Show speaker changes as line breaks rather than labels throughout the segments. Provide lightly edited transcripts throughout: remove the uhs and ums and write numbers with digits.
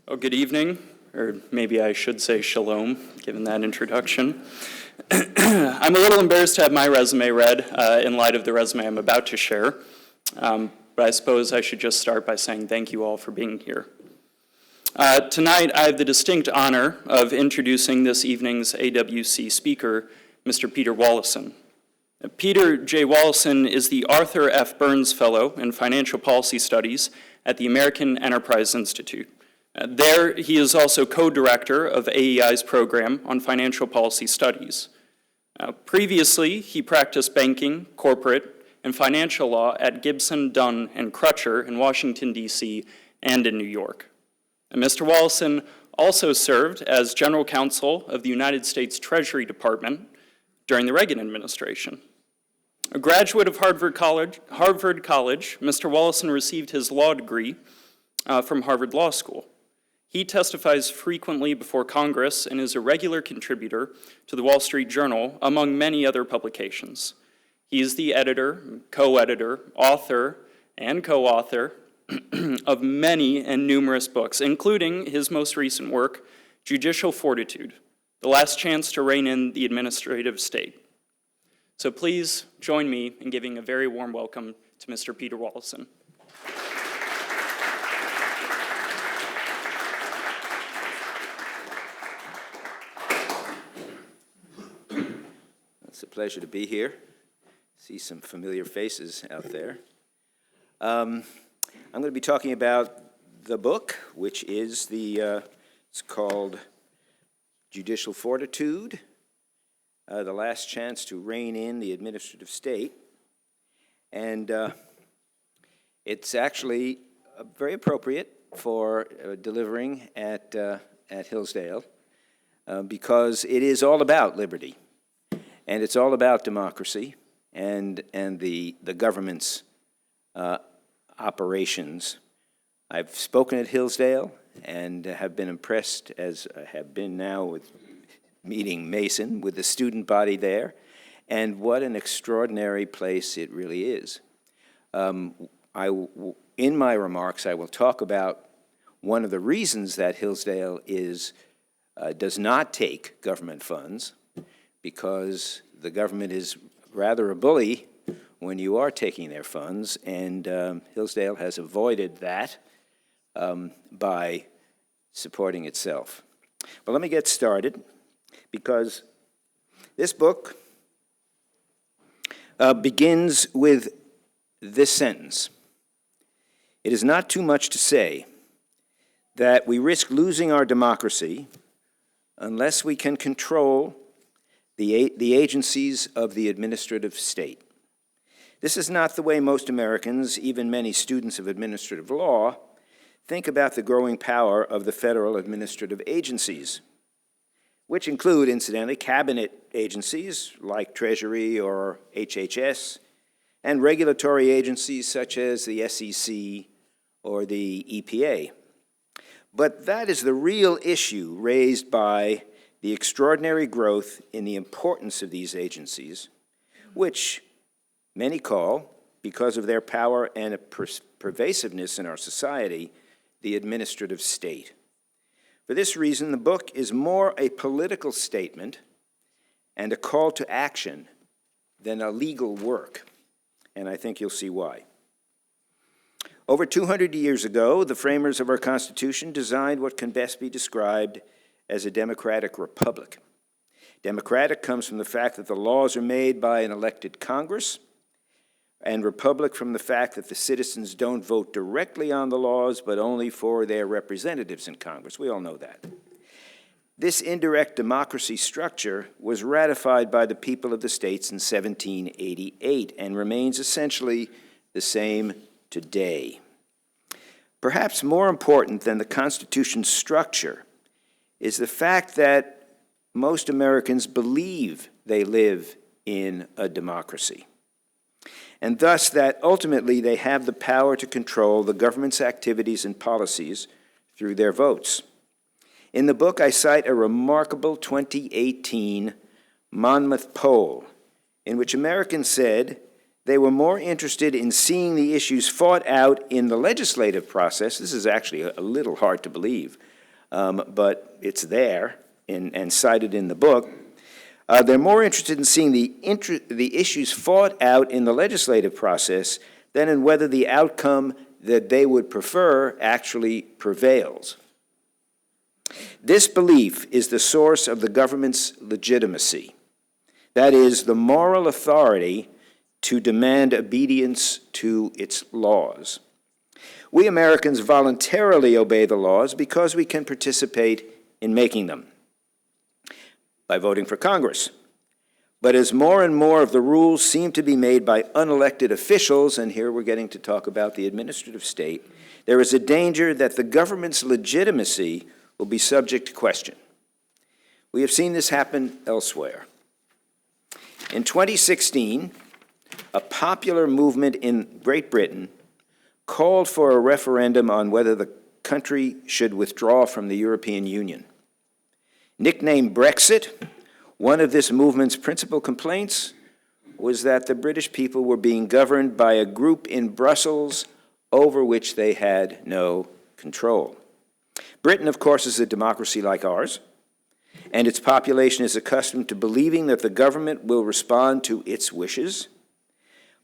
Oh, good evening, or maybe I should say shalom, given that introduction. I'm a little embarrassed to have my resume read in light of the resume I'm about to share, but I suppose I should just start by saying thank you all for being here. Tonight, I have the distinct honor of introducing this evening's AWC speaker, Mr. Peter Wallison. Peter J. Wallison is the Arthur F. Burns Fellow in Financial Policy Studies at the American Enterprise Institute. There, he is also co-director of AEI's program on financial policy studies. Previously, he practiced banking, corporate, and financial law at Gibson, Dunn, and Crutcher in Washington, D.C., and in New York. Mr. Wallison also served as General Counsel of the United States Treasury Department during the Reagan Administration. A graduate of Harvard College, Mr. Wallison received his law degree from Harvard Law School. He testifies frequently before Congress and is a regular contributor to the Wall Street Journal, among many other publications. He is the editor, co-editor, author, and co-author of many and numerous books, including his most recent work, Judicial Fortitude, The Last Chance to Rein in the Administrative State. So please join me in giving a very warm welcome to Mr. Peter Wallison.
It's a pleasure to be here. See some familiar faces out there. I'm going to be talking about the book, which is it's called Judicial Fortitude, The Last Chance to Rein in the Administrative State. And it's actually very appropriate for delivering at Hillsdale because it is all about liberty. And it's all about democracy and the government's operations. I've spoken at Hillsdale and have been impressed, as I have been now with meeting Mason, with the student body there, and what an extraordinary place it really is. In my remarks, I will talk about one of the reasons that Hillsdale does not take government funds, because the government is rather a bully when you are taking their funds, and Hillsdale has avoided that by supporting itself. But let me get started, because this book begins with this sentence. It is not too much to say that we risk losing our democracy unless we can control the agencies of the administrative state. This is not the way most Americans, even many students of administrative law, think about the growing power of the federal administrative agencies, which include, incidentally, cabinet agencies like Treasury or HHS, and regulatory agencies such as the SEC or the EPA. But that is the real issue raised by the extraordinary growth in the importance of these agencies, which many call, because of their power and pervasiveness in our society, the administrative state. For this reason, the book is more a political statement and a call to action than a legal work, and I think you'll see why. Over 200 years ago, the framers of our Constitution designed what can best be described as a democratic republic. Democratic comes from the fact that the laws are made by an elected Congress, and republic from the fact that the citizens don't vote directly on the laws, but only for their representatives in Congress. We all know that. This indirect democracy structure was ratified by the people of the states in 1788 and remains essentially the same today. Perhaps more important than the Constitution's structure is the fact that most Americans believe they live in a democracy, and thus that ultimately they have the power to control the government's activities and policies through their votes. In the book, I cite a remarkable 2018 Monmouth poll in which Americans said They were more interested in seeing the issues fought out in the legislative process. This is actually a little hard to believe, but it's there and cited in the book. They're more interested in seeing the issues fought out in the legislative process than in whether the outcome that they would prefer actually prevails. This belief is the source of the government's legitimacy. That is, the moral authority to demand obedience to its laws. We Americans voluntarily obey the laws because we can participate in making them by voting for Congress. But as more and more of the rules seem to be made by unelected officials, and here we're getting to talk about the administrative state, there is a danger that the government's legitimacy will be subject to question. We have seen this happen elsewhere. In 2016, a popular movement in Great Britain called for a referendum on whether the country should withdraw from the European Union. Nicknamed Brexit, one of this movement's principal complaints was that the British people were being governed by a group in Brussels over which they had no control. Britain, of course, is a democracy like ours, and its population is accustomed to believing that the government will respond to its wishes.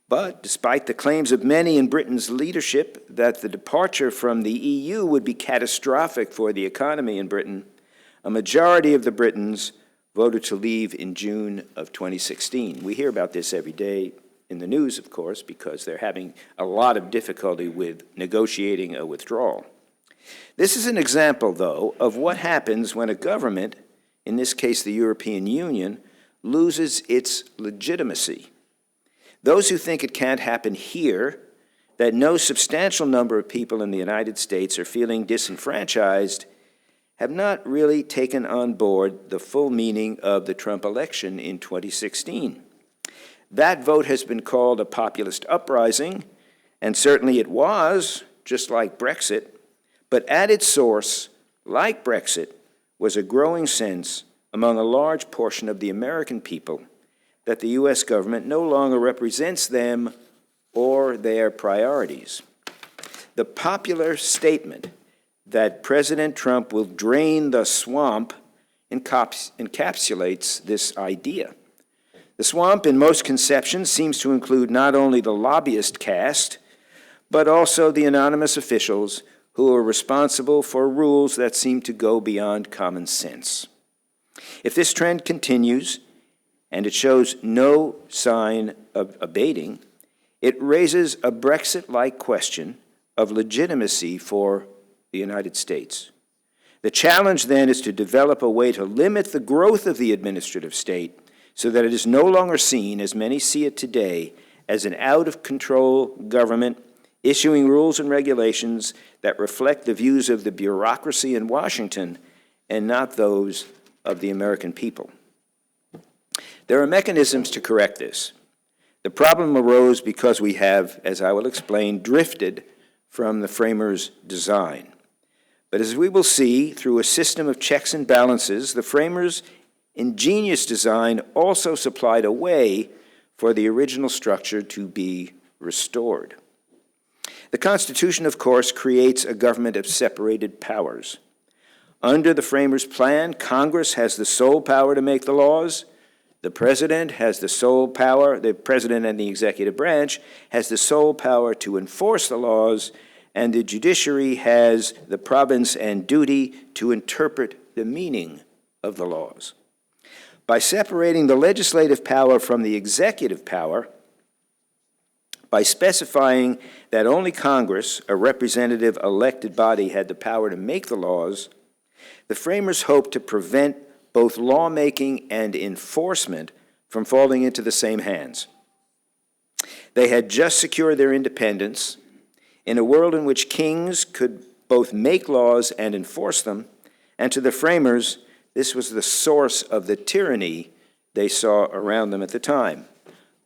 But despite the claims of many in Britain's leadership that the departure from the EU would be catastrophic for the economy in Britain, a majority of the Britons voted to leave in June of 2016. We hear about this every day in the news, of course, because they're having a lot of difficulty with negotiating a withdrawal. This is an example, though, of what happens when a government, in this case the European Union, loses its legitimacy. Those who think it can't happen here, that no substantial number of people in the United States are feeling disenfranchised, have not really taken on board the full meaning of the Trump election in 2016. That vote has been called a populist uprising, and certainly it was, just like Brexit, but at its source, like Brexit, was a growing sense among a large portion of the American people that the U.S. government no longer represents them or their priorities. The popular statement that President Trump will drain the swamp encapsulates this idea. The swamp, in most conceptions, seems to include not only the lobbyist caste, but also the anonymous officials who are responsible for rules that seem to go beyond common sense. If this trend continues, and it shows no sign of abating, it raises a Brexit-like question of legitimacy for the United States. The challenge then is to develop a way to limit the growth of the administrative state so that it is no longer seen, as many see it today, as an out-of-control government issuing rules and regulations that reflect the views of the bureaucracy in Washington and not those of the American people. There are mechanisms to correct this. The problem arose because we have, as I will explain, drifted from the framers' design. But as we will see, through a system of checks and balances, the framers' ingenious design also supplied a way for the original structure to be restored. The Constitution, of course, creates a government of separated powers. Under the framers' plan, Congress has the sole power to make the laws. The President has the sole power, the President and the executive branch has the sole power to enforce the laws, and the judiciary has the province and duty to interpret the meaning of the laws. By separating the legislative power from the executive power, by specifying that only Congress, a representative elected body, had the power to make the laws, the framers hoped to prevent both lawmaking and enforcement from falling into the same hands. They had just secured their independence in a world in which kings could both make laws and enforce them, and to the framers, this was the source of the tyranny they saw around them at the time.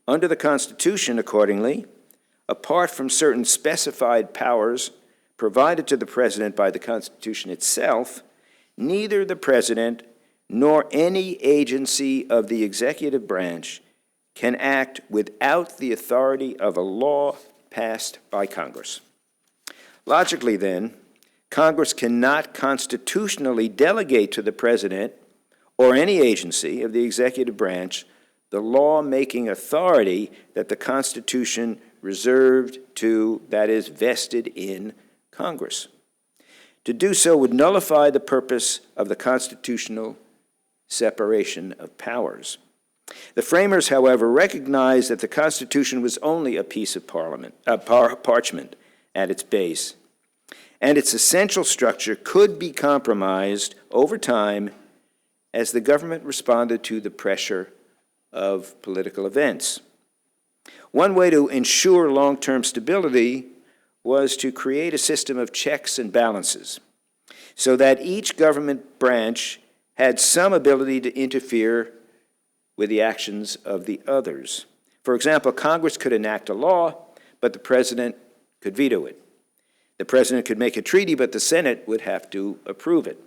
Under the Constitution, accordingly, apart from certain specified powers provided to the President by the Constitution itself, neither the President nor any agency of the executive branch can act without the authority of a law passed by Congress. Logically, then, Congress cannot constitutionally delegate to the President or any agency of the executive branch the law-making authority that the Constitution reserved to, that is, vested in Congress. To do so would nullify the purpose of the constitutional separation of powers. The framers, however, recognized that the Constitution was only a piece of parchment at its base, and its essential structure could be compromised over time as the government responded to the pressure of political events. One way to ensure long-term stability was to create a system of checks and balances so that each government branch had some ability to interfere with the actions of the others. For example, Congress could enact a law, but the President could veto it. The President could make a treaty, but the Senate would have to approve it.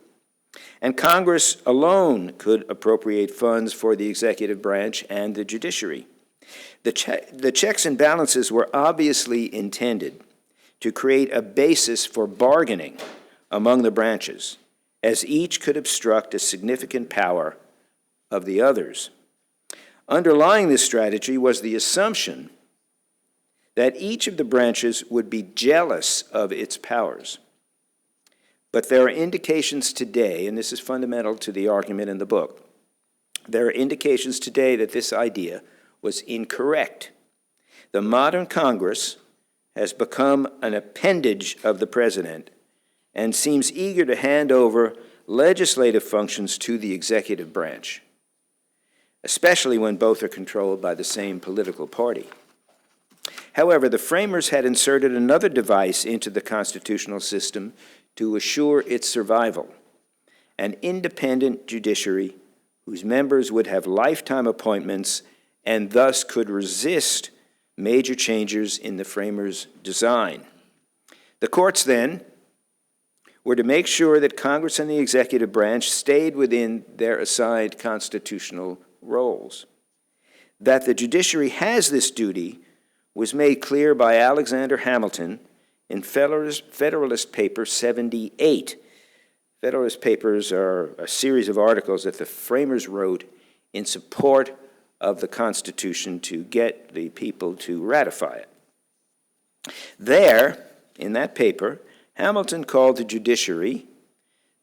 And Congress alone could appropriate funds for the executive branch and the judiciary. The checks and balances were obviously intended to create a basis for bargaining among the branches, as each could obstruct a significant power of the others. Underlying this strategy was the assumption that each of the branches would be jealous of its powers. But there are indications today, and this is fundamental to the argument in the book, there are indications today that this idea was incorrect. The modern Congress has become an appendage of the President and seems eager to hand over legislative functions to the executive branch, especially when both are controlled by the same political party. However, the framers had inserted another device into the constitutional system to assure its survival: an independent judiciary whose members would have lifetime appointments and thus could resist major changes in the framers' design. The courts, then, were to make sure that Congress and the executive branch stayed within their assigned constitutional roles. That the judiciary has this duty was made clear by Alexander Hamilton in Federalist Papers 78. Federalist Papers are a series of articles that the framers wrote in support of the Constitution to get the people to ratify it. There, in that paper, Hamilton called the judiciary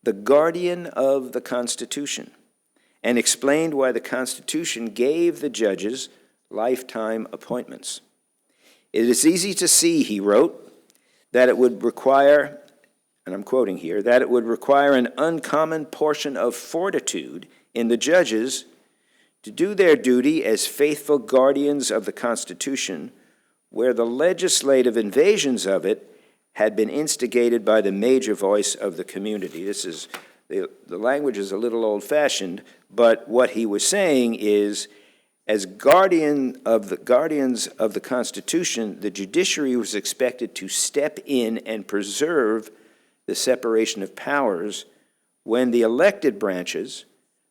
the guardian of the Constitution and explained why the Constitution gave the judges lifetime appointments. It is easy to see, he wrote, that it would require, and I'm quoting here, that it would require an uncommon portion of fortitude in the judges to do their duty as faithful guardians of the Constitution, where the legislative invasions of it had been instigated by the major voice of the community. This is, the language is a little old-fashioned, but what he was saying is, as guardians of the Constitution, the judiciary was expected to step in and preserve the separation of powers when the elected branches,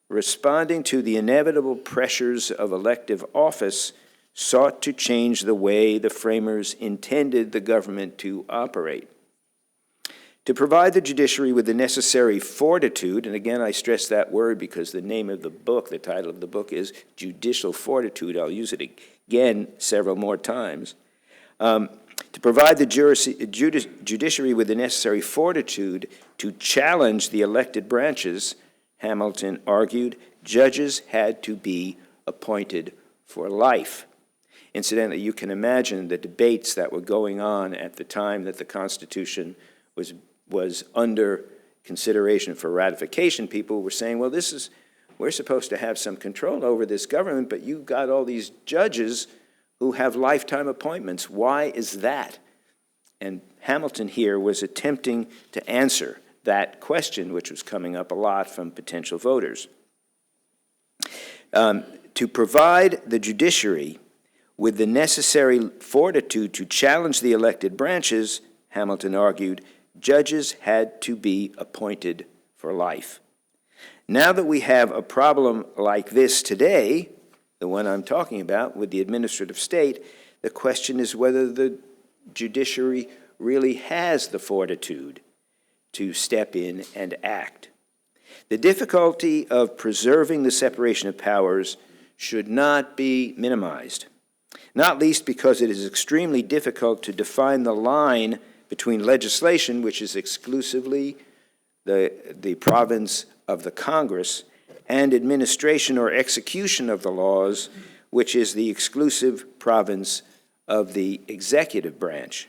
responding to the inevitable pressures of elective office, sought to change the way the framers intended the government to operate. To provide the judiciary with the necessary fortitude, and again I stress that word because the name of the book, the title of the book is Judicial Fortitude, I'll use it again several more times, to provide the judiciary with the necessary fortitude to challenge the elected branches, Hamilton argued, judges had to be appointed for life. Incidentally, you can imagine the debates that were going on at the time that the Constitution was under consideration for ratification. People were saying, well, we're supposed to have some control over this government, but you've got all these judges who have lifetime appointments. Why is that? And Hamilton here was attempting to answer that question, which was coming up a lot from potential voters. To provide the judiciary with the necessary fortitude to challenge the elected branches, Hamilton argued, judges had to be appointed for life. Now that we have a problem like this today, the one I'm talking about with the administrative state, the question is whether the judiciary really has the fortitude to step in and act. The difficulty of preserving the separation of powers should not be minimized, not least because it is extremely difficult to define the line between legislation, which is exclusively the province of the Congress, and administration or execution of the laws, which is the exclusive province of the executive branch.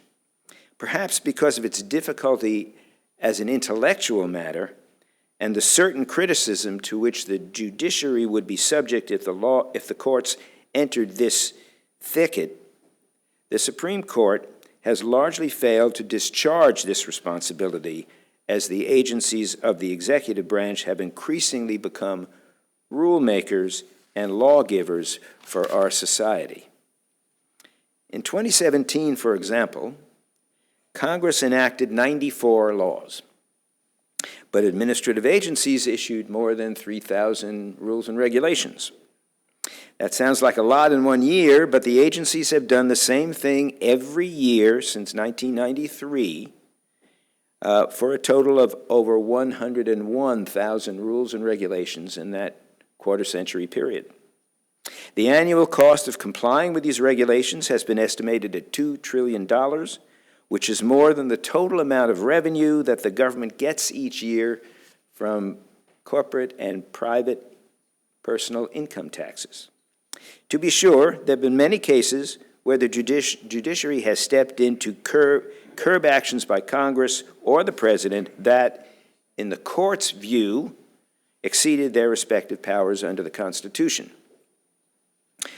Perhaps because of its difficulty as an intellectual matter and the certain criticism to which the judiciary would be subject if the courts entered this thicket, the Supreme Court has largely failed to discharge this responsibility as the agencies of the executive branch have increasingly become rule-makers and lawgivers for our society. In 2017, for example, Congress enacted 94 laws, but administrative agencies issued more than 3,000 rules and regulations. That sounds like a lot in 1 year, but the agencies have done the same thing every year since 1993 for a total of over 101,000 rules and regulations in that quarter-century period. The annual cost of complying with these regulations has been estimated at $2 trillion, which is more than the total amount of revenue that the government gets each year from corporate and private personal income taxes. To be sure, there have been many cases where the judiciary has stepped in to curb actions by Congress or the President that, in the court's view, exceeded their respective powers under the Constitution.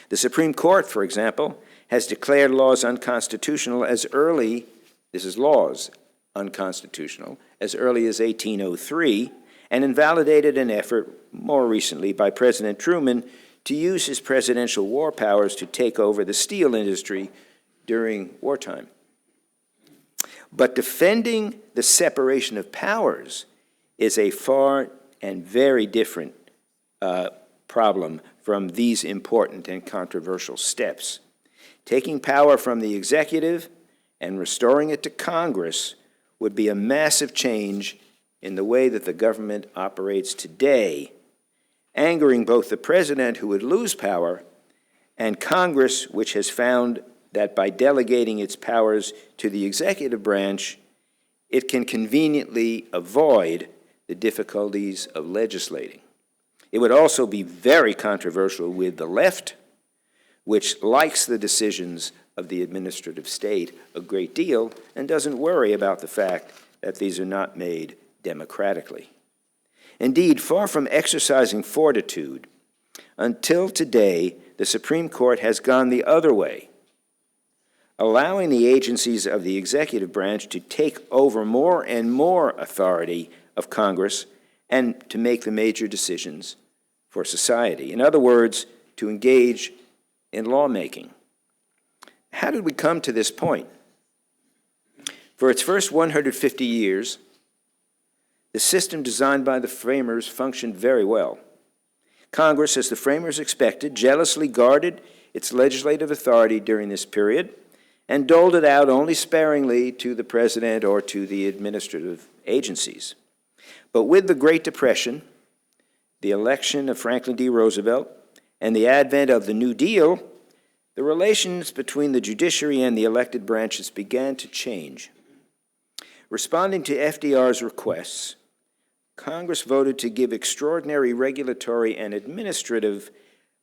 The Supreme Court, for example, has declared laws unconstitutional as early, this is laws unconstitutional, as early as 1803, and invalidated an effort more recently by President Truman to use his presidential war powers to take over the steel industry during wartime. But defending the separation of powers is a far and very different problem from these important and controversial steps. Taking power from the executive and restoring it to Congress would be a massive change in the way that the government operates today, angering both the president, who would lose power, and Congress, which has found that by delegating its powers to the executive branch, it can conveniently avoid the difficulties of legislating. It would also be very controversial with the left, which likes the decisions of the administrative state a great deal and doesn't worry about the fact that these are not made democratically. Indeed, far from exercising fortitude, until today, the Supreme Court has gone the other way, allowing the agencies of the executive branch to take over more and more authority of Congress and to make the major decisions for society. In other words, to engage in lawmaking. How did we come to this point? For its first 150 years, the system designed by the framers functioned very well. Congress, as the framers expected, jealously guarded its legislative authority during this period and doled it out only sparingly to the president or to the administrative agencies. But with the Great Depression, the election of Franklin D. Roosevelt, and the advent of the New Deal, the relations between the judiciary and the elected branches began to change. Responding to FDR's requests, Congress voted to give extraordinary regulatory and administrative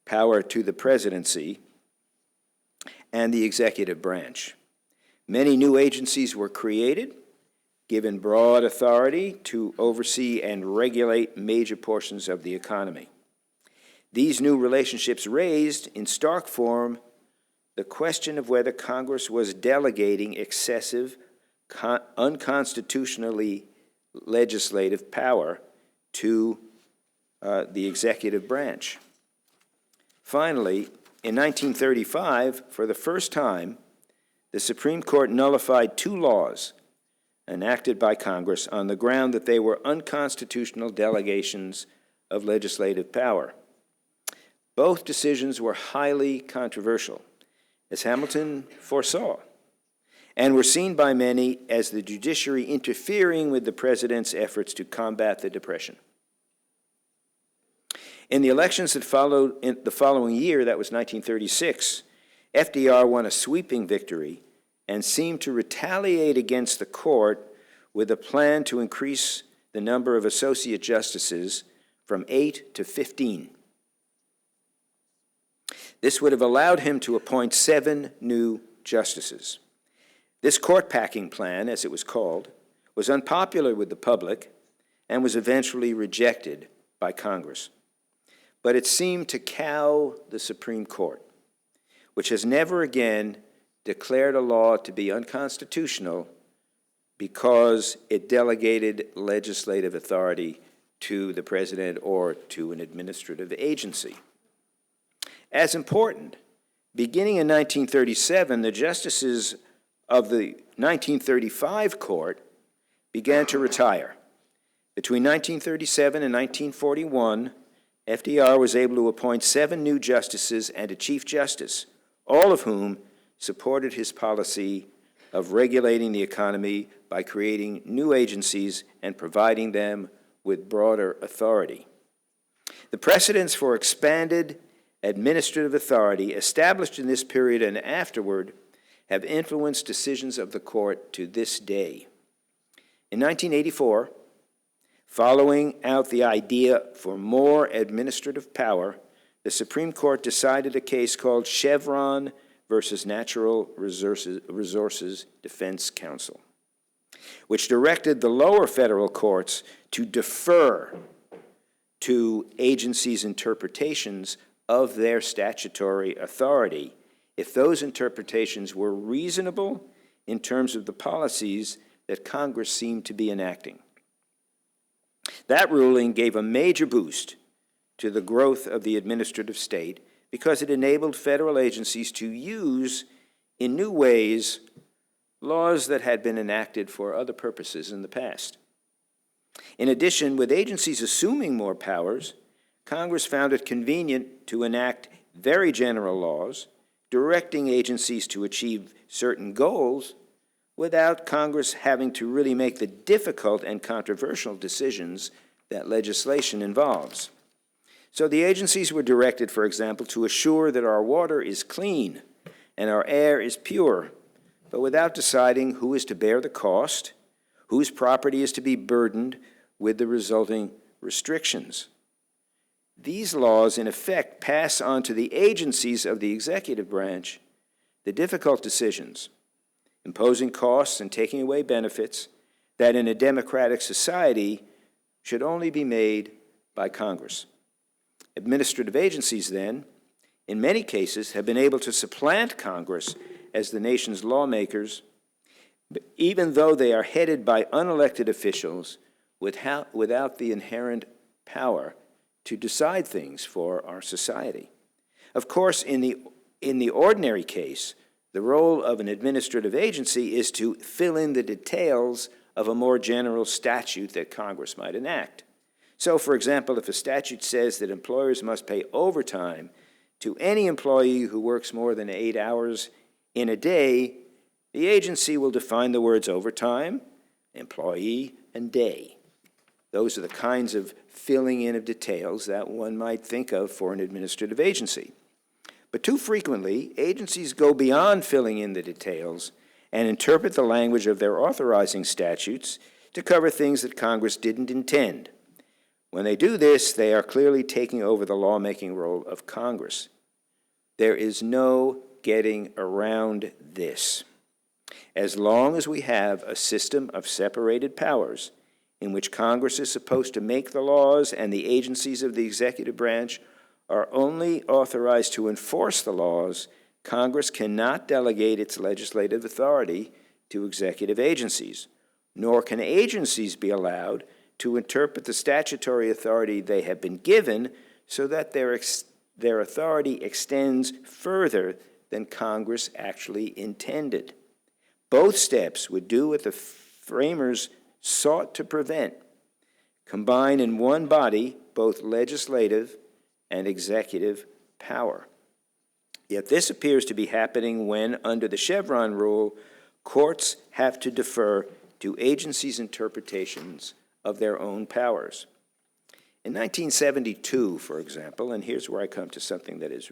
power to the presidency and the executive branch. Many new agencies were created, given broad authority to oversee and regulate major portions of the economy. These new relationships raised, in stark form, the question of whether Congress was delegating excessive, unconstitutionally legislative power to the executive branch. Finally, in 1935, for the first time, the Supreme Court nullified two laws enacted by Congress on the ground that they were unconstitutional delegations of legislative power. Both decisions were highly controversial, as Hamilton foresaw, and were seen by many as the judiciary interfering with the president's efforts to combat the Depression. In the elections that followed in the following year, that was 1936, FDR won a sweeping victory and seemed to retaliate against the court with a plan to increase the number of associate justices from 8 to 15. This would have allowed him to appoint 7 new justices. This court-packing plan, as it was called, was unpopular with the public and was eventually rejected by Congress. But it seemed to cow the Supreme Court, which has never again declared a law to be unconstitutional because it delegated legislative authority to the president or to an administrative agency. As important, beginning in 1937, the justices of the 1935 court began to retire. Between 1937 and 1941, FDR was able to appoint 7 new justices and a chief justice, all of whom supported his policy of regulating the economy by creating new agencies and providing them with broader authority. The precedents for expanded administrative authority established in this period and afterward have influenced decisions of the court to this day. In 1984, following out the idea for more administrative power, the Supreme Court decided a case called Chevron versus Natural Resources Defense Council, which directed the lower federal courts to defer to agencies' interpretations of their statutory authority if those interpretations were reasonable in terms of the policies that Congress seemed to be enacting. That ruling gave a major boost to the growth of the administrative state because it enabled federal agencies to use, in new ways, laws that had been enacted for other purposes in the past. In addition, with agencies assuming more powers, Congress found it convenient to enact very general laws directing agencies to achieve certain goals without Congress having to really make the difficult and controversial decisions that legislation involves. So the agencies were directed, for example, to assure that our water is clean and our air is pure, but without deciding who is to bear the cost, whose property is to be burdened with the resulting restrictions. These laws, in effect, pass on to the agencies of the executive branch the difficult decisions, imposing costs and taking away benefits that in a democratic society should only be made by Congress. Administrative agencies, then, in many cases, have been able to supplant Congress as the nation's lawmakers, even though they are headed by unelected officials without the inherent power to decide things for our society. Of course, in the ordinary case, the role of an administrative agency is to fill in the details of a more general statute that Congress might enact. So, for example, if a statute says that employers must pay overtime to any employee who works more than 8 hours in a day, the agency will define the words overtime, employee, and day. Those are the kinds of filling in of details that one might think of for an administrative agency. But too frequently, agencies go beyond filling in the details and interpret the language of their authorizing statutes to cover things that Congress didn't intend. When they do this, they are clearly taking over the lawmaking role of Congress. There is no getting around this. As long as we have a system of separated powers in which Congress is supposed to make the laws and the agencies of the executive branch are only authorized to enforce the laws, Congress cannot delegate its legislative authority to executive agencies, nor can agencies be allowed to interpret the statutory authority they have been given so that their authority extends further than Congress actually intended. Both steps would do what the framers sought to prevent: combine in one body both legislative and executive power. Yet this appears to be happening when, under the Chevron rule, courts have to defer to agencies' interpretations of their own powers. In 1972, for example, and here's where I come to something that is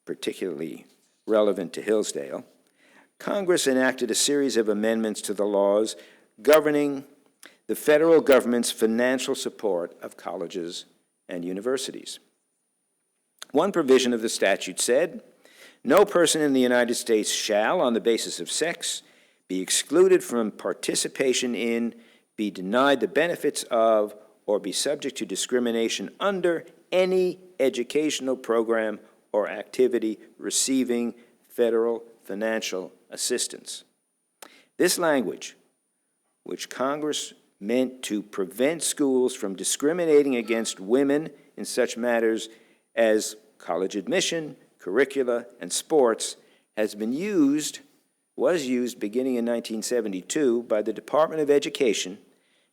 particularly relevant to Hillsdale, Congress enacted a series of amendments to the laws governing the federal government's financial support of colleges and universities. One provision of the statute said, "No person in the United States shall, on the basis of sex, be excluded from participation in, be denied the benefits of, or be subject to discrimination under any educational program or activity receiving federal financial assistance." This language, which Congress meant to prevent schools from discriminating against women in such matters as college admission, curricula, and sports, was used beginning in 1972 by the Department of Education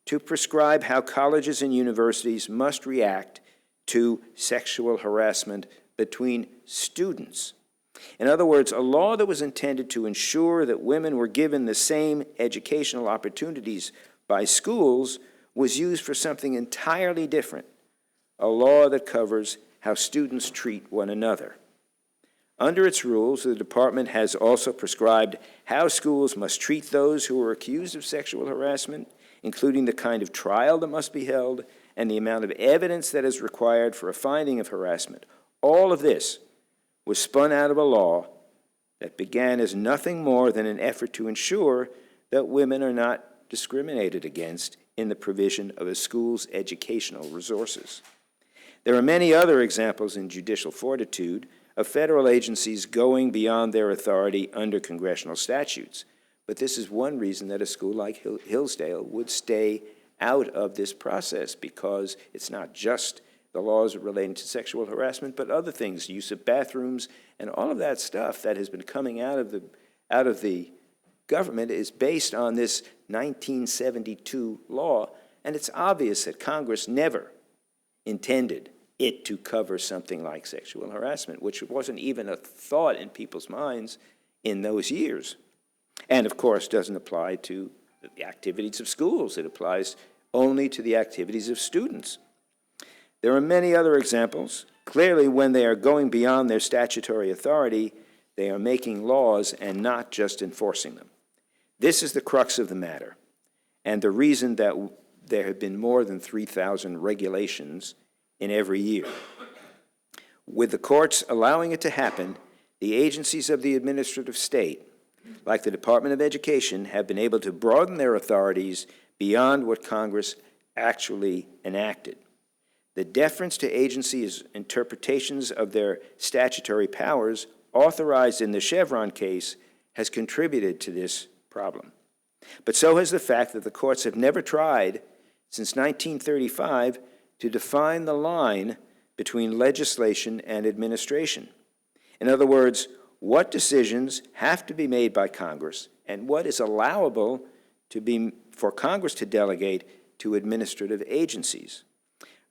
to prescribe how colleges and universities must react to sexual harassment between students. In other words, a law that was intended to ensure that women were given the same educational opportunities by schools was used for something entirely different, a law that covers how students treat one another. Under its rules, the department has also prescribed how schools must treat those who are accused of sexual harassment, including the kind of trial that must be held and the amount of evidence that is required for a finding of harassment. All of this was spun out of a law that began as nothing more than an effort to ensure that women are not discriminated against in the provision of a school's educational resources. There are many other examples in Judicial Fortitude of federal agencies going beyond their authority under congressional statutes, but this is one reason that a school like Hillsdale would stay out of this process, because it's not just the laws relating to sexual harassment, but other things, use of bathrooms, and all of that stuff that has been coming out of the government is based on this 1972 law, and it's obvious that Congress never intended it to cover something like sexual harassment, which wasn't even a thought in people's minds in those years. And of course, doesn't apply to the activities of schools. It applies only to the activities of students. There are many other examples. Clearly, when they are going beyond their statutory authority, they are making laws and not just enforcing them. This is the crux of the matter, and the reason that there have been more than 3,000 regulations in every year. With the courts allowing it to happen, the agencies of the administrative state, like the Department of Education, have been able to broaden their authorities beyond what Congress actually enacted. The deference to agencies' interpretations of their statutory powers, authorized in the Chevron case, has contributed to this problem. But so has the fact that the courts have never tried, since 1935, to define the line between legislation and administration. In other words, what decisions have to be made by Congress and what is allowable for Congress to delegate to administrative agencies.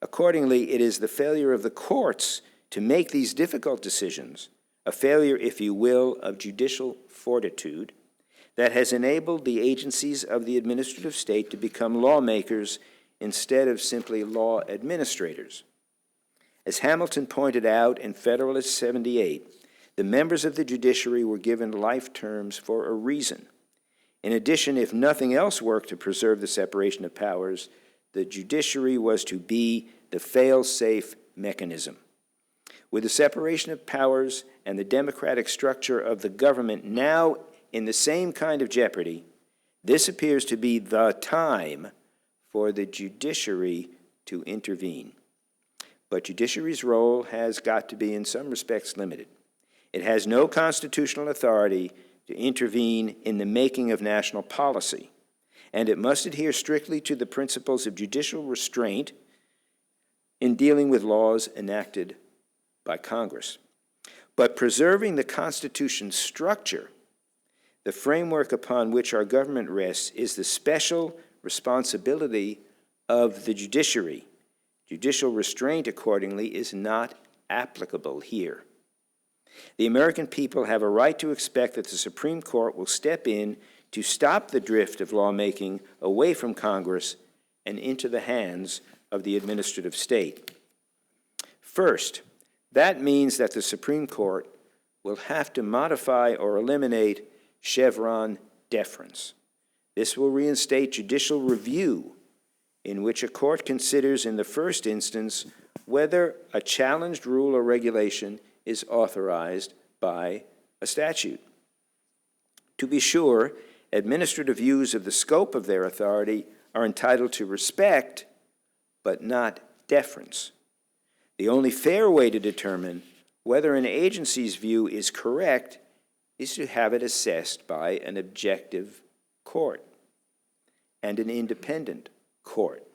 Accordingly, it is the failure of the courts to make these difficult decisions, a failure, if you will, of judicial fortitude, that has enabled the agencies of the administrative state to become lawmakers instead of simply law administrators. As Hamilton pointed out in Federalist 78, the members of the judiciary were given life terms for a reason. In addition, if nothing else worked to preserve the separation of powers, the judiciary was to be the fail-safe mechanism. With the separation of powers and the democratic structure of the government now in the same kind of jeopardy, this appears to be the time for the judiciary to intervene. But judiciary's role has got to be, in some respects, limited. It has no constitutional authority to intervene in the making of national policy, and it must adhere strictly to the principles of judicial restraint in dealing with laws enacted by Congress. But preserving the Constitution's structure, the framework upon which our government rests, is the special responsibility of the judiciary. Judicial restraint, accordingly, is not applicable here. The American people have a right to expect that the Supreme Court will step in to stop the drift of lawmaking away from Congress and into the hands of the administrative state. First, that means that the Supreme Court will have to modify or eliminate Chevron deference. This will reinstate judicial review, in which a court considers in the first instance whether a challenged rule or regulation is authorized by a statute. To be sure, administrative views of the scope of their authority are entitled to respect, but not deference. The only fair way to determine whether an agency's view is correct is to have it assessed by an objective court and an independent court.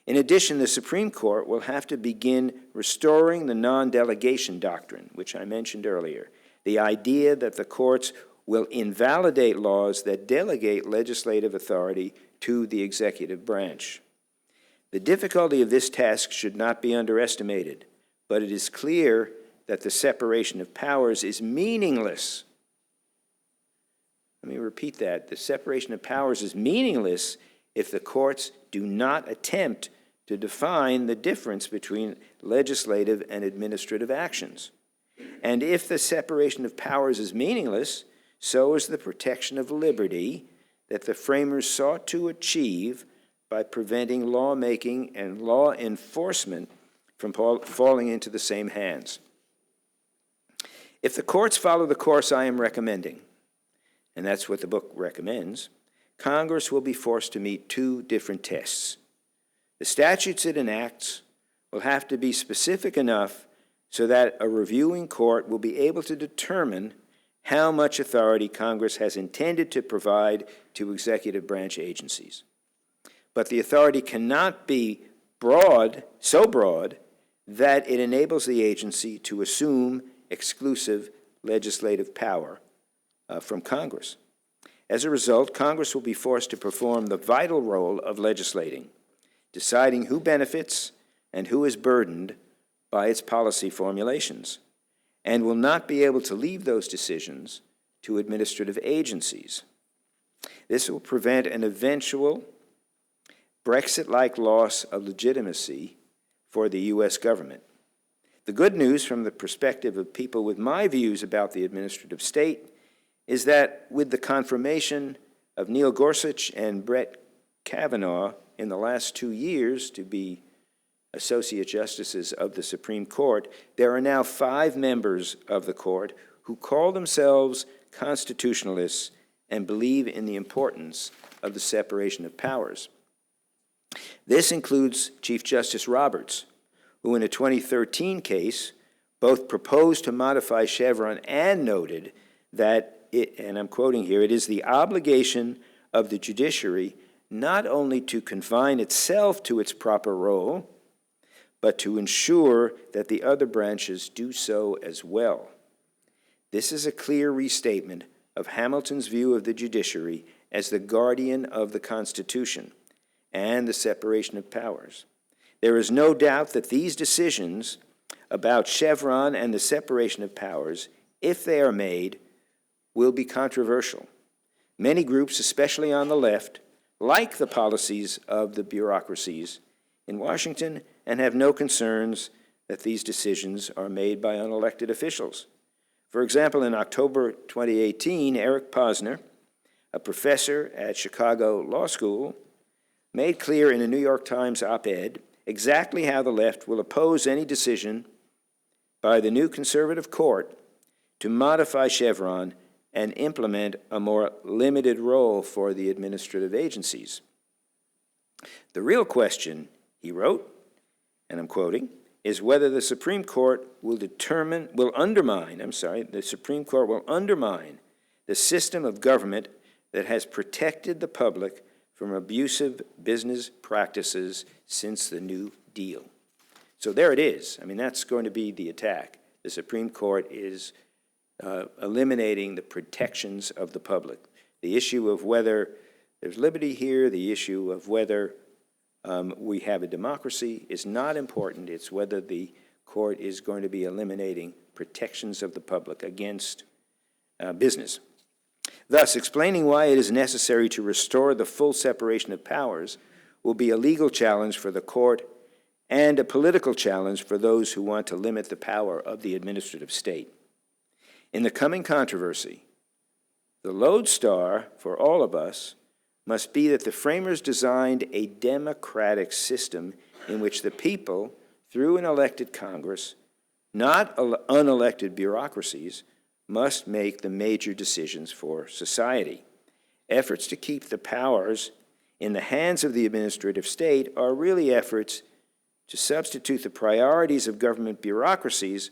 In addition, the Supreme Court will have to begin restoring the non-delegation doctrine, which I mentioned earlier, the idea that the courts will invalidate laws that delegate legislative authority to the executive branch. The difficulty of this task should not be underestimated, but it is clear that the separation of powers is meaningless. Let me repeat that. The separation of powers is meaningless if the courts do not attempt to define the difference between legislative and administrative actions. And if the separation of powers is meaningless, so is the protection of liberty that the framers sought to achieve by preventing lawmaking and law enforcement from falling into the same hands. If the courts follow the course I am recommending, and that's what the book recommends, Congress will be forced to meet two different tests. The statutes it enacts will have to be specific enough so that a reviewing court will be able to determine how much authority Congress has intended to provide to executive branch agencies. But the authority cannot be broad, so broad, that it enables the agency to assume exclusive legislative power from Congress. As a result, Congress will be forced to perform the vital role of legislating, deciding who benefits and who is burdened by its policy formulations, and will not be able to leave those decisions to administrative agencies. This will prevent an eventual Brexit-like loss of legitimacy for the U.S. government. The good news from the perspective of people with my views about the administrative state is that with the confirmation of Neil Gorsuch and Brett Kavanaugh in the last 2 years to be Associate Justices of the Supreme Court, there are now 5 members of the court who call themselves constitutionalists and believe in the importance of the separation of powers. This includes Chief Justice Roberts, who in a 2013 case both proposed to modify Chevron and noted that it, and I'm quoting here, it is the obligation of the judiciary not only to confine itself to its proper role, but to ensure that the other branches do so as well. This is a clear restatement of Hamilton's view of the judiciary as the guardian of the Constitution and the separation of powers. There is no doubt that these decisions about Chevron and the separation of powers, if they are made, will be controversial. Many groups, especially on the left, like the policies of the bureaucracies in Washington and have no concerns that these decisions are made by unelected officials. For example, in October 2018, Eric Posner, a professor at Chicago Law School, made clear in a New York Times op-ed exactly how the left will oppose any decision by the new conservative court to modify Chevron and implement a more limited role for the administrative agencies. The real question, he wrote, and I'm quoting, is whether the Supreme Court will undermine the system of government that has protected the public from abusive business practices since the New Deal. So there it is. I mean, that's going to be the attack. The Supreme Court is eliminating the protections of the public. The issue of whether there's liberty here, the issue of whether we have a democracy is not important. It's whether the court is going to be eliminating protections of the public against business. Thus, explaining why it is necessary to restore the full separation of powers will be a legal challenge for the court and a political challenge for those who want to limit the power of the administrative state. In the coming controversy, the lodestar for all of us must be that the framers designed a democratic system in which the people, through an elected Congress, not unelected bureaucracies, must make the major decisions for society. Efforts to keep the powers in the hands of the administrative state are really efforts to substitute the priorities of government bureaucracies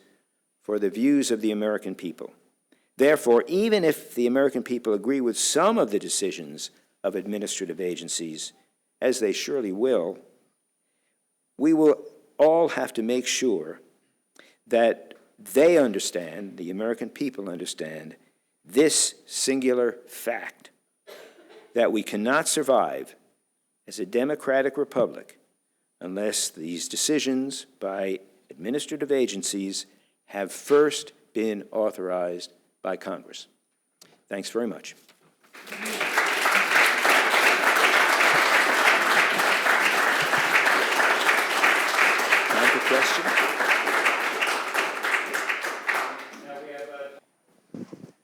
for the views of the American people. Therefore, even if the American people agree with some of the decisions of administrative agencies, as they surely will, we will all have to make sure that they understand, the American people understand, this singular fact, that we cannot survive as a democratic republic unless these decisions by administrative agencies have first been authorized by Congress. Thanks very much. Time for questions?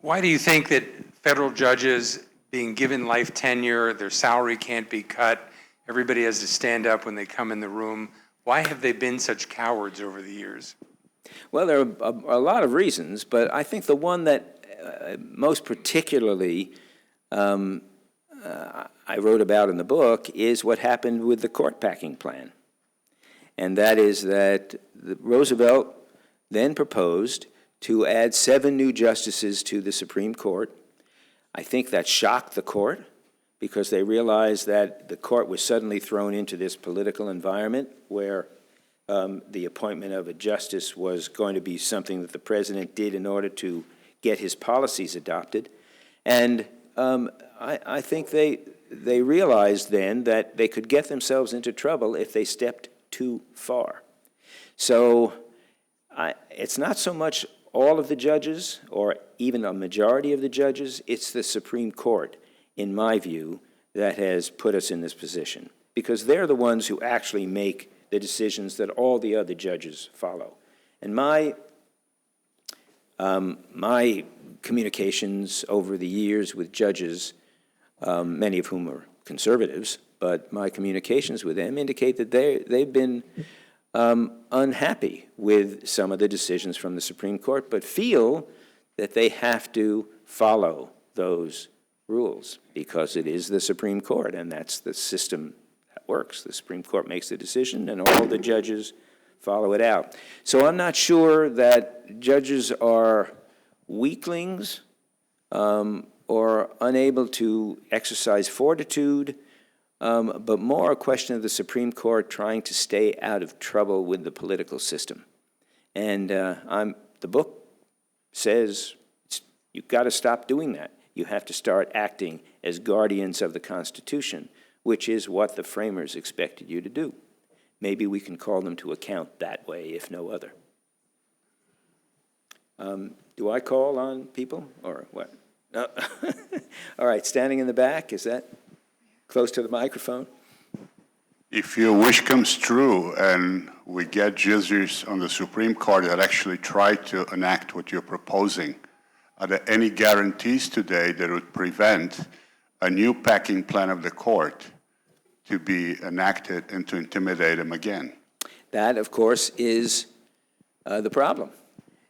Why do you think that federal judges being given life tenure, their salary can't be cut, everybody has to stand up when they come in the room? Why have they been such cowards over the years?
Well, there are a lot of reasons, but I think the one that most particularly I wrote about in the book is what happened with the court packing plan. And that is that Roosevelt then proposed to add 7 new justices to the Supreme Court. I think that shocked the court because they realized that the court was suddenly thrown into this political environment where the appointment of a justice was going to be something that the president did in order to get his policies adopted. And I think they realized then that they could get themselves into trouble if they stepped too far. So it's not so much all of the judges or even a majority of the judges, it's the Supreme Court, in my view, that has put us in this position because they're the ones who actually make the decisions that all the other judges follow. And my communications over the years with judges, many of whom are conservatives, but my communications with them indicate that they've been unhappy with some of the decisions from the Supreme Court, but feel that they have to follow those rules because it is the Supreme Court, and that's the system that works. The Supreme Court makes the decision, and all the judges follow it out. So I'm not sure that judges are weaklings or unable to exercise fortitude, but more a question of the Supreme Court trying to stay out of trouble with the political system. And the book says you've got to stop doing that. You have to start acting as guardians of the Constitution, which is what the framers expected you to do. Maybe we can call them to account that way, if no other. Do I call on people, or what? No. All right, standing in the back, is that close to the microphone?
If your wish comes true and we get judges on the Supreme Court that actually try to enact what you're proposing, are there any guarantees today that would prevent a new packing plan of the court to be enacted and to intimidate them again?
That, of course, is the problem.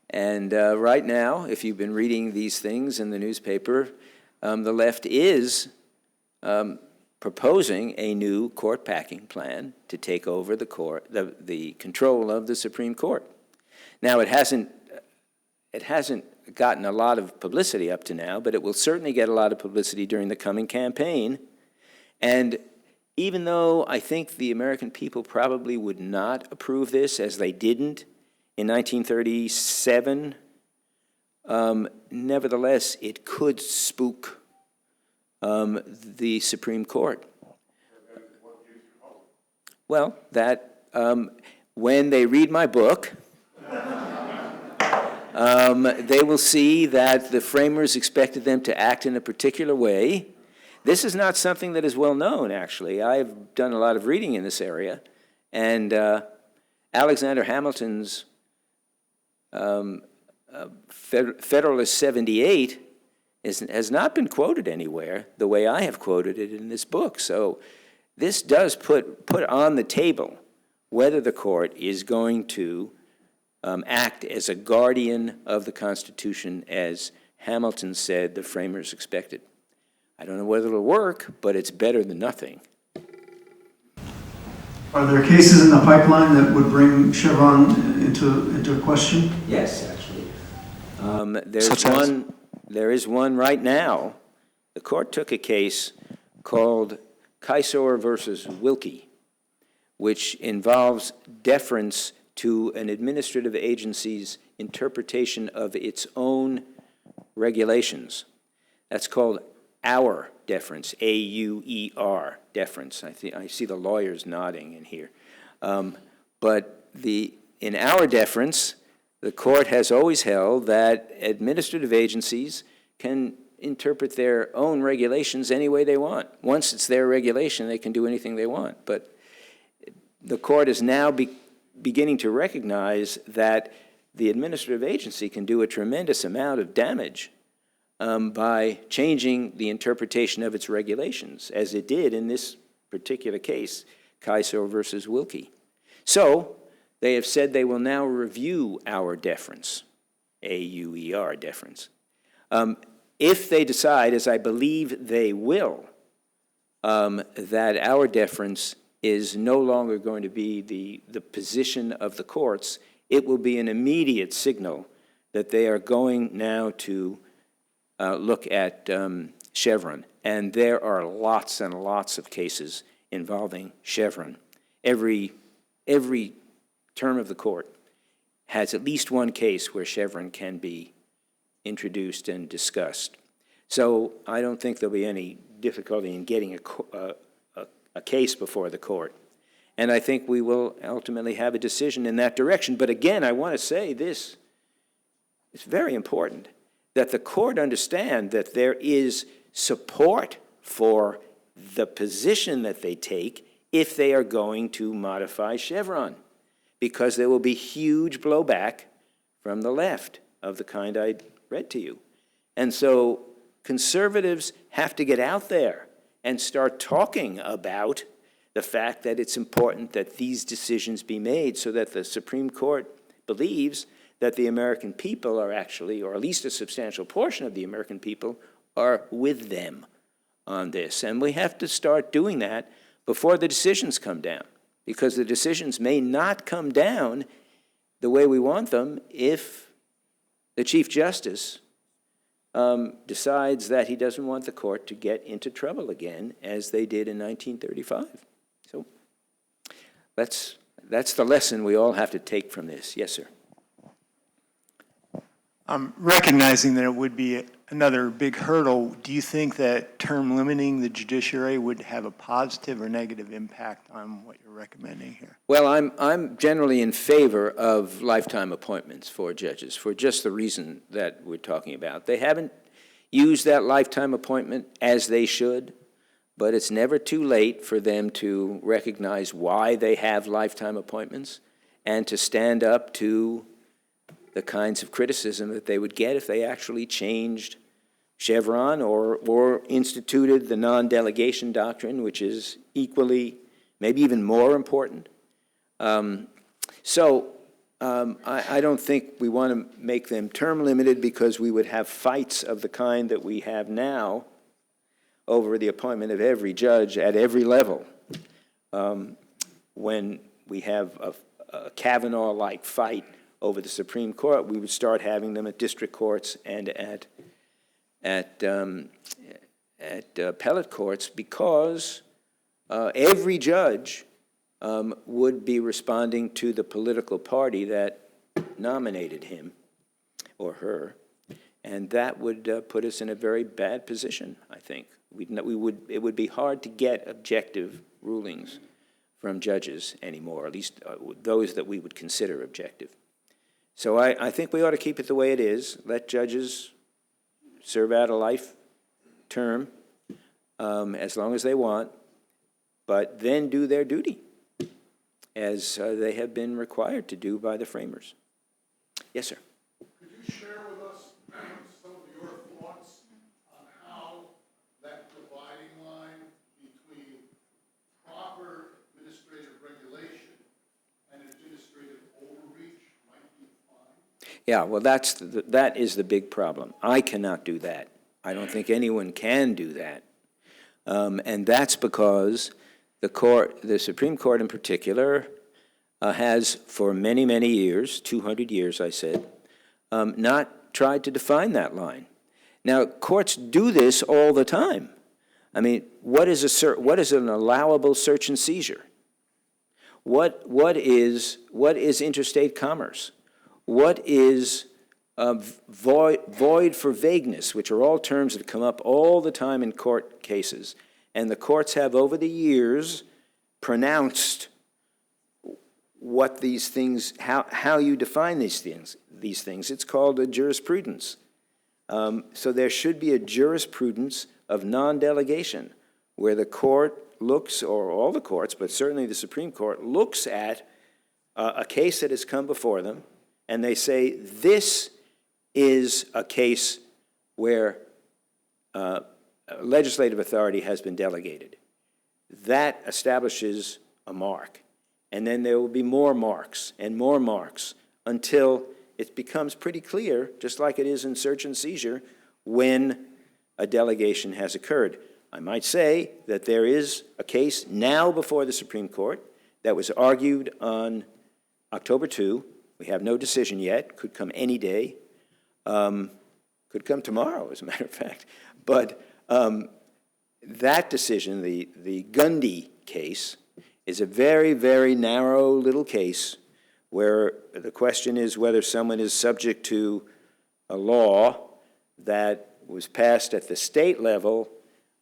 And right now, if you've been reading these things in the newspaper, the left is proposing a new court packing plan to take over the court, the control of the Supreme Court. Now, it hasn't gotten a lot of publicity up to now, but it will certainly get a lot of publicity during the coming campaign. And even though I think the American people probably would not approve this, as they didn't in 1937, nevertheless, it could spook the Supreme Court. Well, that when they read my book, They will see that the framers expected them to act in a particular way. This is not something that is well known, actually. I've done a lot of reading in this area, and Alexander Hamilton's Federalist 78 has not been quoted anywhere the way I have quoted it in this book. So this does put on the table whether the court is going to act as a guardian of the Constitution, as Hamilton said the framers expected. I don't know whether it'll work, but it's better than nothing.
Are there cases in the pipeline that would bring Chevron into question?
Yes, actually.
Such
There is one right now. The court took a case called Kysor versus Wilkie, which involves deference to an administrative agency's interpretation of its own regulations. That's called our deference, A-U-E-R, deference. I see the lawyers nodding in here. But in our deference, the court has always held that administrative agencies can interpret their own regulations any way they want. Once it's their regulation, they can do anything they want. But the court is now beginning to recognize that the administrative agency can do a tremendous amount of damage by changing the interpretation of its regulations, as it did in this particular case, Kysor versus Wilkie. So they have said they will now review our deference, A-U-E-R deference. If they decide, as I believe they will, that our deference is no longer going to be the position of the courts, it will be an immediate signal that they are going now to look at Chevron. And there are lots and lots of cases involving Chevron. Every term of the court has at least one case where Chevron can be introduced and discussed. So I don't think there'll be any difficulty in getting a case before the court. And I think we will ultimately have a decision in that direction. But again, I want to say this, it's very important that the court understand that there is support for the position that they take if they are going to modify Chevron, because there will be huge blowback from the left of the kind I read to you. And so conservatives have to get out there and start talking about the fact that it's important that these decisions be made so that the Supreme Court believes that the American people are actually, or at least a substantial portion of the American people, are with them on this. And we have to start doing that before the decisions come down, because the decisions may not come down the way we want them if the Chief Justice decides that he doesn't want the court to get into trouble again, as they did in 1935. So that's the lesson we all have to take from this. Yes, sir.
Recognizing that it would be another big hurdle, do you think that term limiting the judiciary would have a positive or negative impact on what you're recommending here?
Well, I'm generally in favor of lifetime appointments for judges for just the reason that we're talking about. They haven't used that lifetime appointment as they should, but it's never too late for them to recognize why they have lifetime appointments and to stand up to the kinds of criticism that they would get if they actually changed Chevron or instituted the non-delegation doctrine, which is equally, maybe even more important. I don't think we want to make them term limited, because we would have fights of the kind that we have now over the appointment of every judge at every level. When we have a Kavanaugh-like fight over the Supreme Court, we would start having them at district courts and at appellate courts, because every judge would be responding to the political party that nominated him or her, and that would put us in a very bad position, I think. It would be hard to get objective rulings from judges anymore, at least those that we would consider objective. So I think we ought to keep it the way it is, let judges serve out a life term as long as they want, but then do their duty as they have been required to do by the framers. Yes, sir.
Could you share with us some of your thoughts on how that dividing line between proper administrative regulation and administrative overreach might be defined?
Yeah, well, that is the big problem. I cannot do that. I don't think anyone can do that. And that's because the Supreme Court in particular, has for many, many years, 200 years, I said, not tried to define that line. Now, courts do this all the time. I mean, what is an allowable search and seizure? What is interstate commerce? What is void for vagueness, which are all terms that come up all the time in court cases. And the courts have, over the years, pronounced what these things, how you define these things. It's called a jurisprudence. So there should be a jurisprudence of non-delegation, where the court looks, or all the courts, but certainly the Supreme Court, looks at a case that has come before them, and they say, this is a case where legislative authority has been delegated. That establishes a mark. And then there will be more marks until it becomes pretty clear, just like it is in search and seizure, when a delegation has occurred. I might say that there is a case now before the Supreme Court that was argued on October 2. We have no decision yet. Could come any day. Could come tomorrow, as a matter of fact. But that decision, the Gundy case, is a very, very narrow little case where the question is whether someone is subject to a law that was passed at the state level,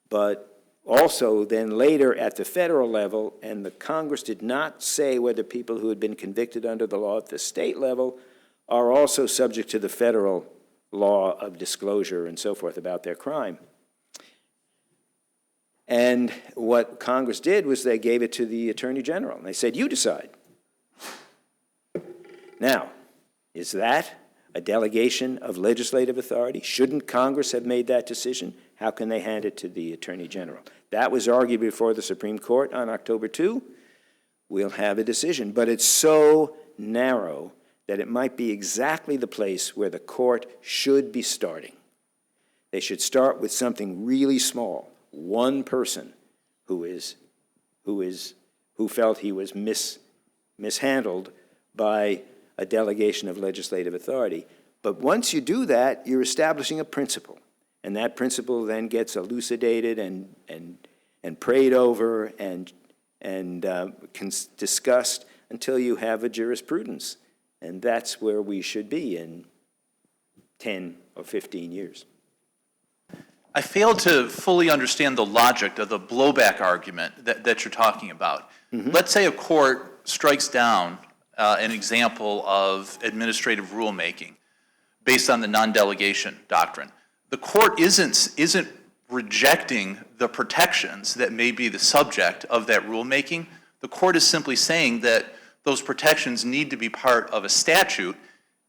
but also then later at the federal level, and the Congress did not say whether people who had been convicted under the law at the state level are also subject to the federal law of disclosure and so forth about their crime. And what Congress did was they gave it to the Attorney General, and they said, you decide. Now, is that a delegation of legislative authority? Shouldn't Congress have made that decision? How can they hand it to the Attorney General? That was argued before the Supreme Court on October 2. We'll have a decision, but it's so narrow that it might be exactly the place where the court should be starting. They should start with something really small. One person who felt he was mishandled by a delegation of legislative authority. But once you do that, you're establishing a principle, and that principle then gets elucidated and prayed over and discussed until you have a jurisprudence, and that's where we should be in 10 or 15 years.
I fail to fully understand the logic of the blowback argument that you're talking about. Mm-hmm. Let's say a court strikes down an example of administrative rulemaking based on the non-delegation doctrine. The court isn't rejecting the protections that may be the subject of that rulemaking. The court is simply saying that those protections need to be part of a statute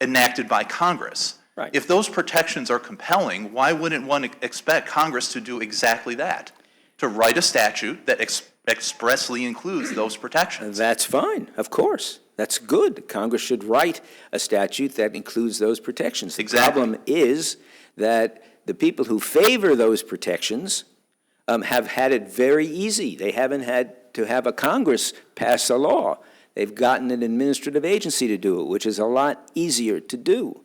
enacted by Congress. Right. If those protections are compelling, why wouldn't one expect Congress to do exactly that? To write a statute that expressly includes those protections.
That's fine, of course. That's good. Congress should write a statute that includes those protections.
Exactly.
The problem is that the people who favor those protections have had it very easy. They haven't had to have a Congress pass a law. They've gotten an administrative agency to do it, which is a lot easier to do.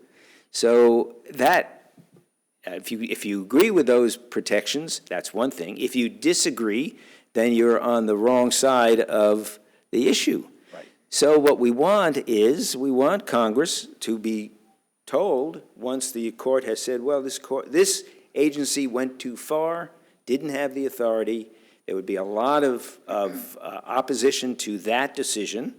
So that, if you agree with those protections, that's one thing. If you disagree, then you're on the wrong side of the issue. Right. So what we want Congress to be told, once the court has said, well, this agency went too far, didn't have the authority, there would be a lot of opposition to that decision,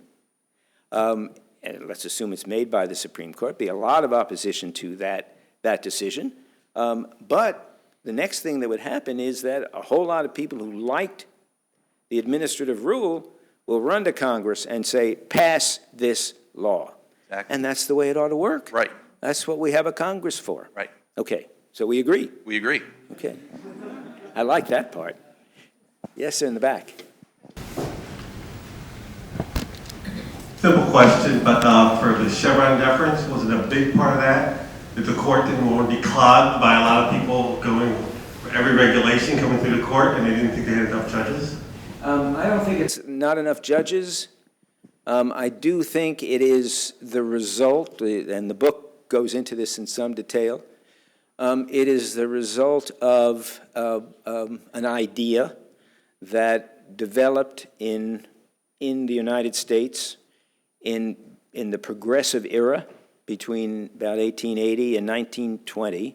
and let's assume it's made by the Supreme Court, be a lot of opposition to that decision. But the next thing that would happen is that a whole lot of people who liked the administrative rule will run to Congress and say, pass this law.
Exactly.
And that's the way it ought to work.
Right.
That's what we have a Congress for.
Right.
Okay, so we agree.
We agree.
Okay. I like that part. Yes, sir, in the back.
Simple question, but for the Chevron deference, was it a big part of that? That the court didn't want to be clogged by a lot of people going, every regulation coming through the court, and they didn't think they had enough judges?
I don't think it's not enough judges. I do think it is the result, and the book goes into this in some detail. It is the result of an idea that developed in the United States in the progressive era between about 1880 and 1920,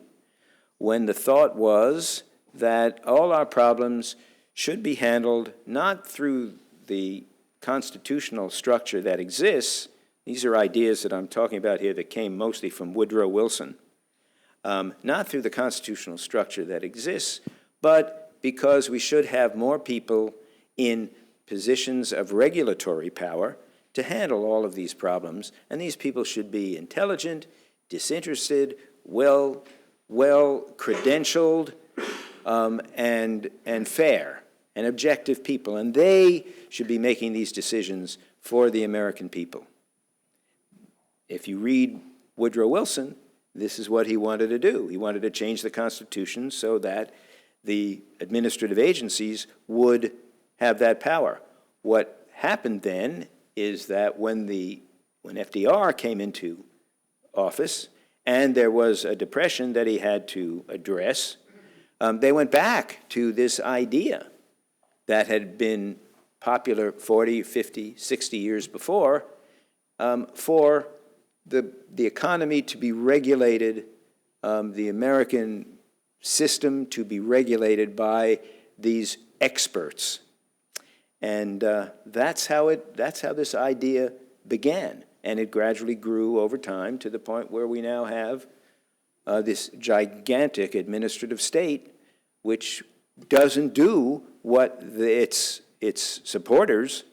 when the thought was that all our problems should be handled not through the constitutional structure that exists. These are ideas that I'm talking about here that came mostly from Woodrow Wilson. Not through the constitutional structure that exists, but because we should have more people in positions of regulatory power to handle all of these problems, and these people should be intelligent, disinterested, well credentialed, and fair and objective people, and they should be making these decisions for the American people. If you read Woodrow Wilson, this is what he wanted to do. He wanted to change the Constitution so that the administrative agencies would have that power. What happened then is that when FDR came into office and there was a depression that he had to address, they went back to this idea that had been popular 40, 50, 60 years before, for the economy to be regulated, the American system to be regulated by these experts. And that's how this idea began. And it gradually grew over time to the point where we now have this gigantic administrative state which doesn't do what its supporters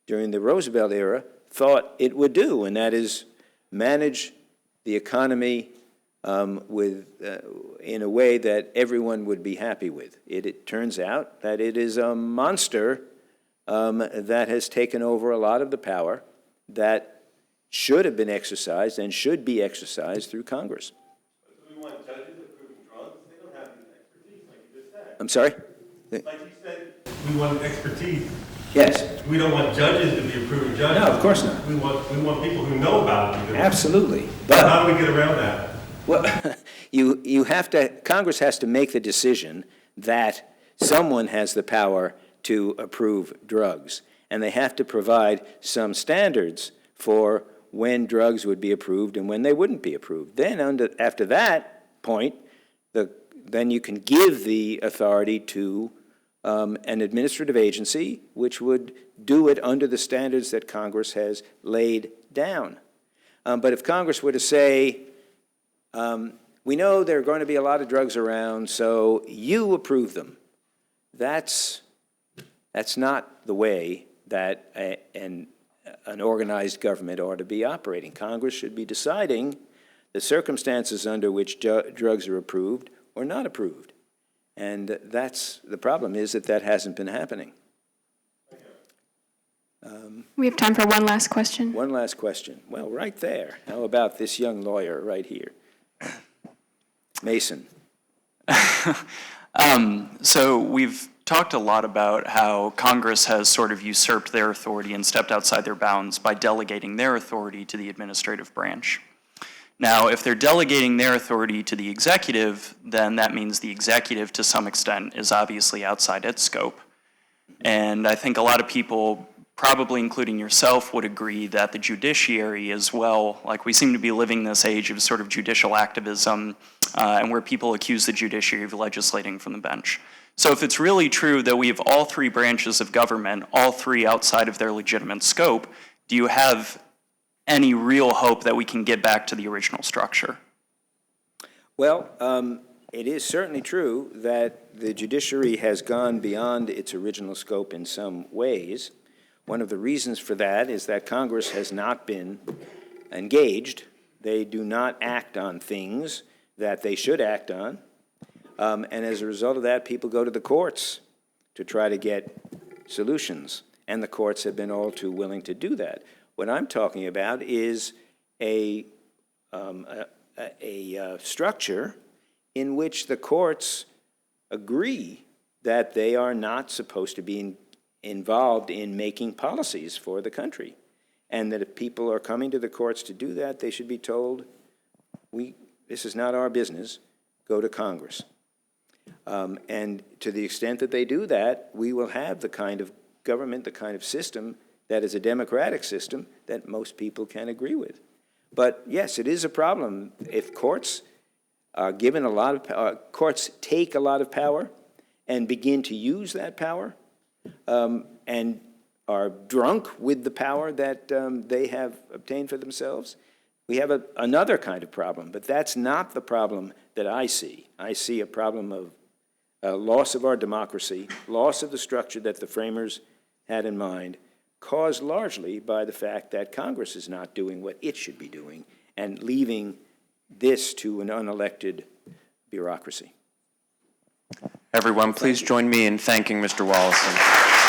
during the Roosevelt era thought it would do, and that is manage the economy in a way that everyone would be happy with. It turns out that it is a monster that has taken over a lot of the power that should have been exercised and should be exercised through Congress.
Do we want judges approving drugs? They don't have the expertise, like you just said.
I'm sorry?
Like you said, we want expertise.
Yes.
We don't want judges to be approving judges.
No, of course not.
We want people who know about it.
Absolutely.
But how do we get around that?
Well, you have to, Congress has to make the decision that someone has the power to approve drugs, and they have to provide some standards for when drugs would be approved and when they wouldn't be approved. Then after that point, then you can give the authority to an administrative agency which would do it under the standards that Congress has laid down. But if Congress were to say, we know there are going to be a lot of drugs around, so you approve them, that's not the way that an organized government ought to be operating. Congress should be deciding the circumstances under which drugs are approved or not approved. And that's the problem, is that hasn't been happening.
We have time for one last question.
One last question. Well, right there. How about this young lawyer right here? Mason.
So we've talked a lot about how Congress has sort of usurped their authority and stepped outside their bounds by delegating their authority to the executive branch. Now, if they're delegating their authority to the executive, then that means the executive, to some extent, is obviously outside its scope. And I think a lot of people, probably including yourself, would agree that the judiciary as well, like we seem to be living this age of sort of judicial activism, and where people accuse the judiciary of legislating from the bench. So if it's really true that we have all three branches of government, all three outside of their legitimate scope, do you have any real hope that we can get back to the original structure?
Well, it is certainly true that the judiciary has gone beyond its original scope in some ways. One of the reasons for that is that Congress has not been engaged. They do not act on things that they should act on. And as a result of that, people go to the courts to try to get solutions. And the courts have been all too willing to do that. What I'm talking about is a structure in which the courts agree that they are not supposed to be involved in making policies for the country. And that if people are coming to the courts to do that, they should be told, this is not our business, go to Congress. And to the extent that they do that, we will have the kind of government, the kind of system that is a democratic system that most people can agree with. But yes, it is a problem if courts are given a lot of courts take a lot of power and begin to use that power and are drunk with the power that they have obtained for themselves. We have another kind of problem, but that's not the problem that I see. I see a problem of loss of our democracy, loss of the structure that the framers had in mind, caused largely by the fact that Congress is not doing what it should be doing and leaving this to an unelected bureaucracy.
Everyone, please join me in thanking Mr. Wallison.